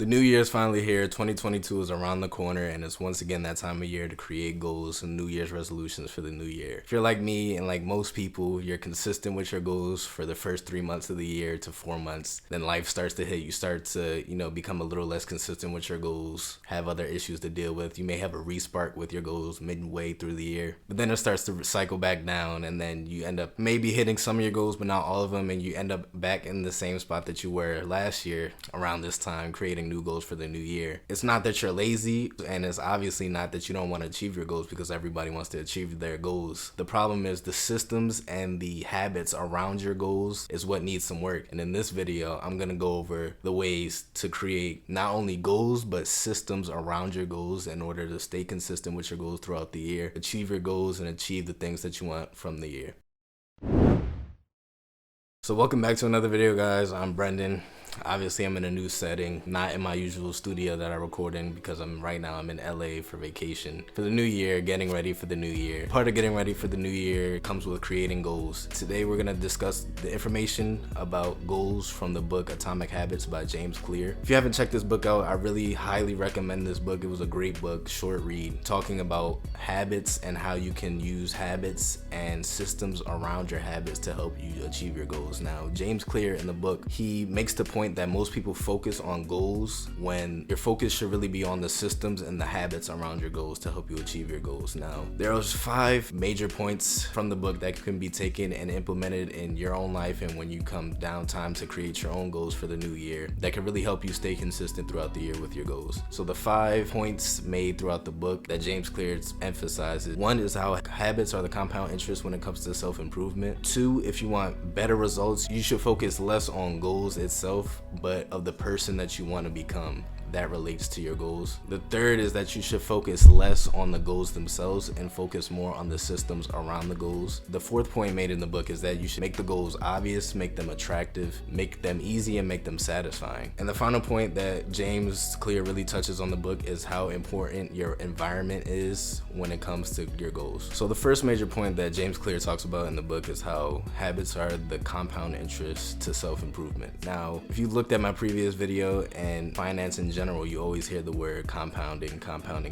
The new year is finally here. 2022 is around the corner, and it's once again that time of year to create goals and New Year's resolutions for the new year. If you're like me and like most people, you're consistent with your goals for the first 3 months of the year to 4 months. Then life starts to hit. You start to, become a little less consistent with your goals, have other issues to deal with. You may have a respark with your goals midway through the year, but then it starts to cycle back down, and then you end up maybe hitting some of your goals, but not all of them, and you end up back in the same spot that you were last year around this time, creating new goals for the new year. It's not that you're lazy, and it's obviously not that you don't want to achieve your goals, because everybody wants to achieve their goals. The problem is the systems and the habits around your goals is what needs some work. And in this video, I'm going to go over the ways to create not only goals, but systems around your goals in order to stay consistent with your goals throughout the year, achieve your goals, and achieve the things that you want from the year. So welcome back to another video, guys. I'm Brendon. Obviously, I'm in a new setting, not in my usual studio that I record in, because right now I'm in LA for vacation. For the new year, getting ready for the new year. Part of getting ready for the new year comes with creating goals. Today, we're gonna discuss the information about goals from the book Atomic Habits by James Clear. If you haven't checked this book out, I really highly recommend this book. It was a great book, short read, talking about habits and how you can use habits and systems around your habits to help you achieve your goals. Now, James Clear in the book, he makes the point that most people focus on goals when your focus should really be on the systems and the habits around your goals to help you achieve your goals. Now, there are 5 major points from the book that can be taken and implemented in your own life, and when you come down time to create your own goals for the new year, that can really help you stay consistent throughout the year with your goals. So the 5 points made throughout the book that James Clear emphasizes: 1 is how habits are the compound interest when it comes to self-improvement. 2, if you want better results, you should focus less on goals itself, but of the person that you want to become. That relates to your goals. The 3rd is that you should focus less on the goals themselves and focus more on the systems around the goals. The 4th point made in the book is that you should make the goals obvious, make them attractive, make them easy, and make them satisfying. And the final point that James Clear really touches on the book is how important your environment is when it comes to your goals. So the first major point that James Clear talks about in the book is how habits are the compound interest to self-improvement. Now, if you looked at my previous video and finance in general, you always hear the word compounding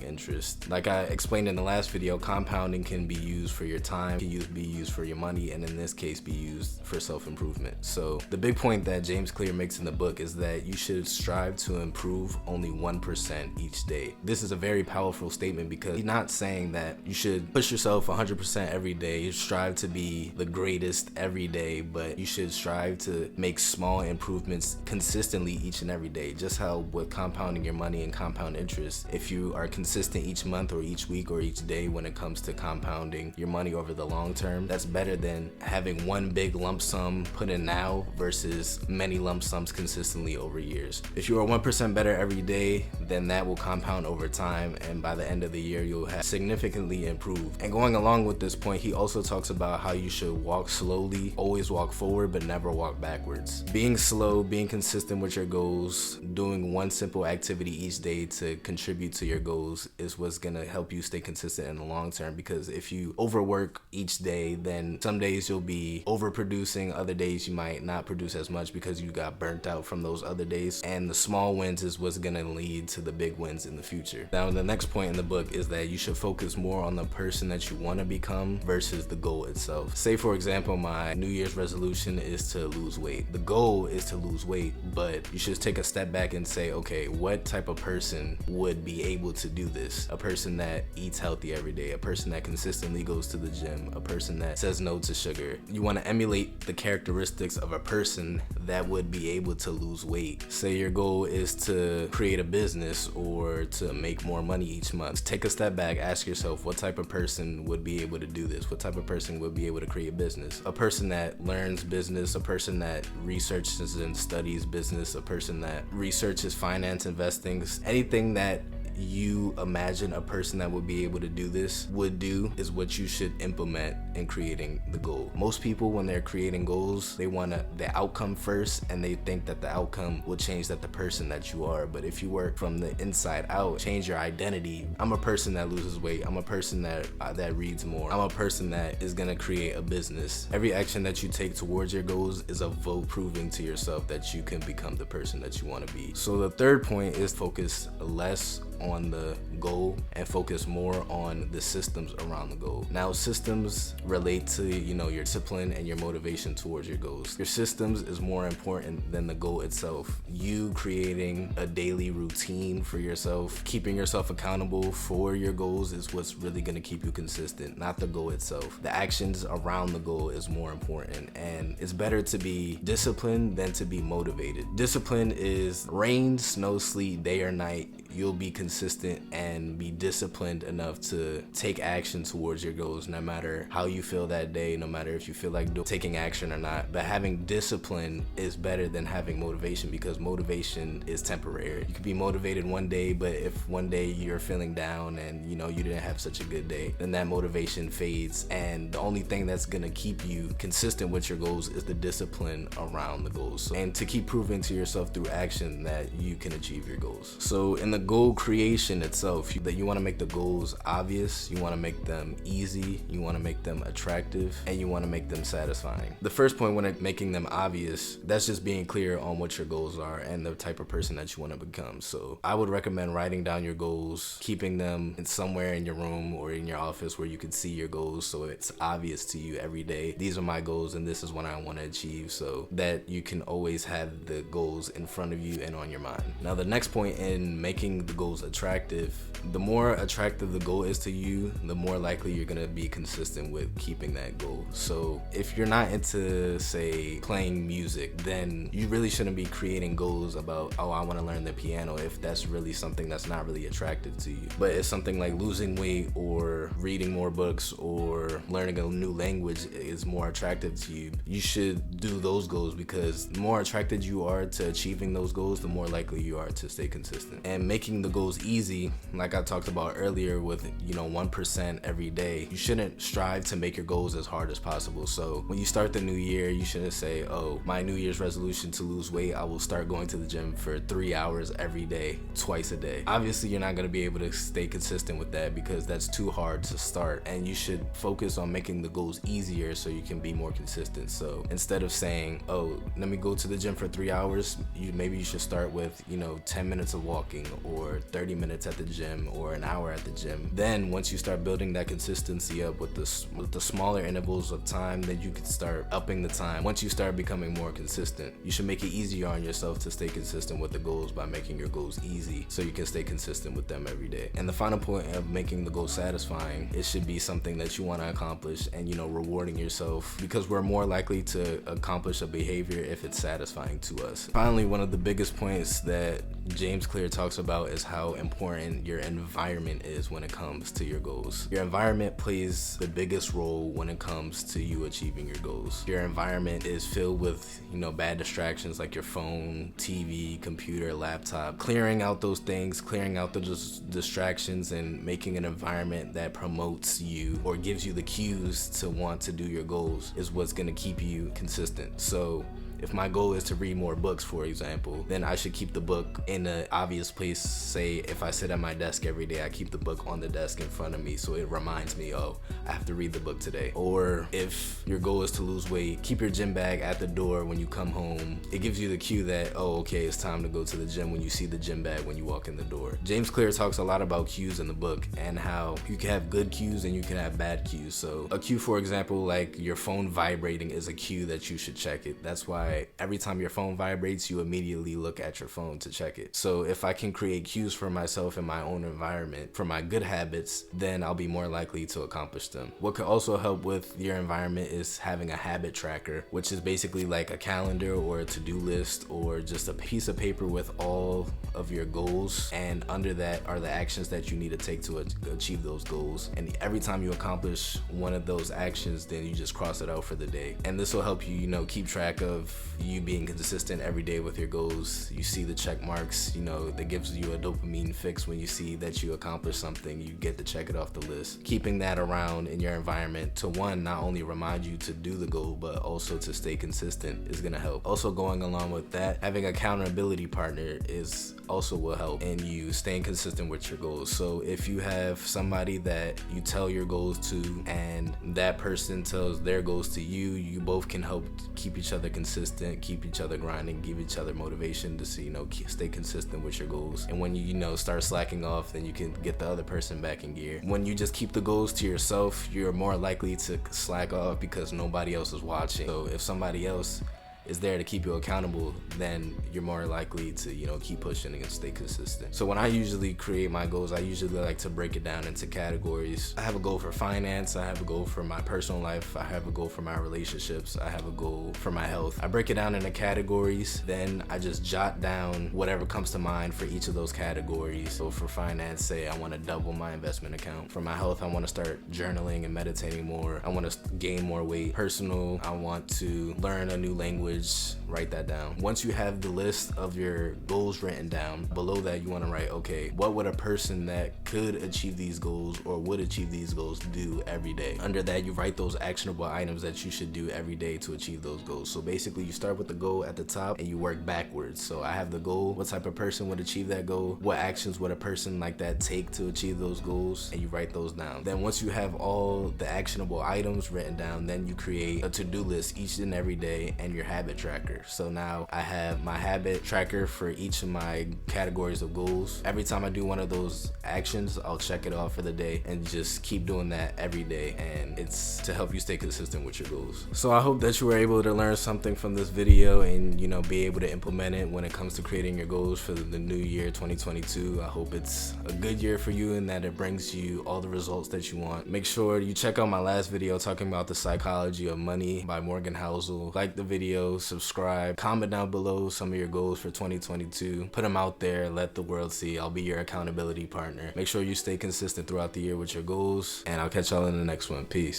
interest. Like I explained in the last video, compounding can be used for your time, can be used for your money, and in this case be used for self-improvement. So the big point that James Clear makes in the book is that you should strive to improve only 1% each day. This is a very powerful statement, because he's not saying that you should push yourself 100% every day, you strive to be the greatest every day, but you should strive to make small improvements consistently each and every day. Just how with compounding your money and compound interest, if you are consistent each month or each week or each day when it comes to compounding your money over the long term, that's better than having one big lump sum put in now versus many lump sums consistently over years. If you are 1% better every day, then that will compound over time, and by the end of the year you'll have significantly improved. And going along with this point, he also talks about how you should walk slowly, always walk forward, but never walk backwards. Being slow, being consistent with your goals, doing one simple activity each day to contribute to your goals is what's gonna help you stay consistent in the long term. Because if you overwork each day, then some days you'll be overproducing, other days you might not produce as much because you got burnt out from those other days, and the small wins is what's gonna lead to the big wins in the future. Now, the next point in the book is that you should focus more on the person that you want to become versus the goal itself. Say for example, my New Year's resolution is to lose weight. The goal is to lose weight, but you should take a step back and say, okay, what type of person would be able to do this? A person that eats healthy every day, a person that consistently goes to the gym, a person that says no to sugar. You want to emulate the characteristics of a person that would be able to lose weight. Say your goal is to create a business or to make more money each month. Take a step back, ask yourself, what type of person would be able to do this? What type of person would be able to create business? A person that learns business, a person that researches and studies business, a person that researches finance, investing, anything that you imagine a person that would be able to do this would do is what you should implement in creating the goal. Most people, when they're creating goals, they want the outcome first, and they think that the outcome will change the person that you are. But if you work from the inside out, change your identity. I'm a person that loses weight. I'm a person that reads more. I'm a person that is gonna create a business. Every action that you take towards your goals is a vote proving to yourself that you can become the person that you want to be. So the third point is focus less on the goal and focus more on the systems around the goal. Now, systems relate to, your discipline and your motivation towards your goals. Your systems is more important than the goal itself. You creating a daily routine for yourself, keeping yourself accountable for your goals is what's really going to keep you consistent, not the goal itself. The actions around the goal is more important, and it's better to be disciplined than to be motivated. Discipline is rain, snow, sleet, day or night. You'll be consistent and be disciplined enough to take action towards your goals, no matter how you feel that day, no matter if you feel like taking action or not. But having discipline is better than having motivation, because motivation is temporary. You could be motivated one day, but if one day you're feeling down and you didn't have such a good day, then that motivation fades, and the only thing that's gonna keep you consistent with your goals is the discipline around the goals, and to keep proving to yourself through action that you can achieve your goals. So in the goal creation itself, that you want to make the goals obvious, you want to make them easy, you want to make them attractive, and you want to make them satisfying. The first point, when making them obvious, that's just being clear on what your goals are and the type of person that you want to become. So I would recommend writing down your goals, keeping them somewhere in your room or in your office where you can see your goals, so it's obvious to you every day. These are my goals and this is what I want to achieve, so that you can always have the goals in front of you and on your mind. Now, the next point in making the goals attractive, the more attractive the goal is to you, the more likely you're gonna be consistent with keeping that goal. So if you're not into, say, playing music, then you really shouldn't be creating goals about, oh, I want to learn the piano, if that's really something that's not really attractive to you. But if something like losing weight or reading more books or learning a new language is more attractive to you, you should do those goals, because the more attracted you are to achieving those goals, the more likely you are to stay consistent. And making the goals easy, like I talked about earlier with 1% every day, you shouldn't strive to make your goals as hard as possible. So when you start the new year, you shouldn't say, oh, my New Year's resolution to lose weight, I will start going to the gym for 3 hours every day, twice a day. Obviously, you're not going to be able to stay consistent with that, because that's too hard to start, and you should focus on making the goals easier so you can be more consistent. So instead of saying, oh, let me go to the gym for 3 hours, maybe you should start with 10 minutes of walking, or 30 minutes at the gym, or an hour at the gym. Then once you start building that consistency up with the smaller intervals of time, then you can start upping the time. Once you start becoming more consistent, you should make it easier on yourself to stay consistent with the goals by making your goals easy, so you can stay consistent with them every day. And the final point of making the goal satisfying, it should be something that you want to accomplish, and rewarding yourself, because we're more likely to accomplish a behavior if it's satisfying to us. Finally, one of the biggest points that James Clear talks about is how important your environment is when it comes to your goals. Your environment plays the biggest role when it comes to you achieving your goals. Your environment is filled with, bad distractions like your phone, TV, computer, laptop. Clearing out those things, clearing out those distractions, and making an environment that promotes you or gives you the cues to want to do your goals is what's going to keep you consistent. So if my goal is to read more books, for example, then I should keep the book in an obvious place. Say if I sit at my desk every day, I keep the book on the desk in front of me so it reminds me, oh, I have to read the book today. Or if your goal is to lose weight, keep your gym bag at the door when you come home. It gives you the cue that, oh, okay, it's time to go to the gym when you see the gym bag when you walk in the door. James Clear talks a lot about cues in the book and how you can have good cues and you can have bad cues. So a cue, for example, like your phone vibrating is a cue that you should check it. That's why every time your phone vibrates, you immediately look at your phone to check it. So if I can create cues for myself in my own environment for my good habits, then I'll be more likely to accomplish them. What could also help with your environment is having a habit tracker, which is basically like a calendar or a to-do list or just a piece of paper with all of your goals, and under that are the actions that you need to take to achieve those goals. And every time you accomplish one of those actions, then you just cross it out for the day. And this will help you, keep track of you being consistent every day with your goals. You see the check marks, you know, that gives you a dopamine fix when you see that you accomplish something. You get to check it off the list. Keeping that around in your environment to, one, not only remind you to do the goal, but also to stay consistent is gonna help. Also, going along with that, having an accountability partner is also will help in you staying consistent with your goals. So if you have somebody that you tell your goals to and that person tells their goals to you, you both can help keep each other consistent, keep each other grinding, give each other motivation to see, you know, stay consistent with your goals. And when you know, start slacking off, then you can get the other person back in gear. When you just keep the goals to yourself, you're more likely to slack off because nobody else is watching. So if somebody else is there to keep you accountable, then you're more likely to, you know, keep pushing and stay consistent. So when I usually create my goals, I usually like to break it down into categories. I have a goal for finance, I have a goal for my personal life, I have a goal for my relationships, I have a goal for my health. I break it down into categories, then I just jot down whatever comes to mind for each of those categories. So for finance, say I want to double my investment account. For my health, I want to start journaling and meditating more. I want to gain more weight. Personal, I want to learn a new language. Write that down. Once you have the list of your goals written down, below that you want to write, okay, what would a person that could achieve these goals or would achieve these goals do every day? Under that, you write those actionable items that you should do every day to achieve those goals. So basically, you start with the goal at the top and you work backwards. So I have the goal, what type of person would achieve that goal? What actions would a person like that take to achieve those goals? And you write those down. Then once you have all the actionable items written down, then you create a to-do list each and every day and your habit tracker. So now I have my habit tracker for each of my categories of goals. Every time I do one of those actions, I'll check it off for the day and just keep doing that every day. And it's to help you stay consistent with your goals. So I hope that you were able to learn something from this video and, you know, be able to implement it when it comes to creating your goals for the new year 2022. I hope it's a good year for you and that it brings you all the results that you want. Make sure you check out my last video talking about the psychology of money by Morgan Housel. Like the video, subscribe, comment down below some of your goals for 2022. Put them out there, let the world see. I'll be your accountability partner. Make sure you stay consistent throughout the year with your goals, and I'll catch y'all in the next one. Peace.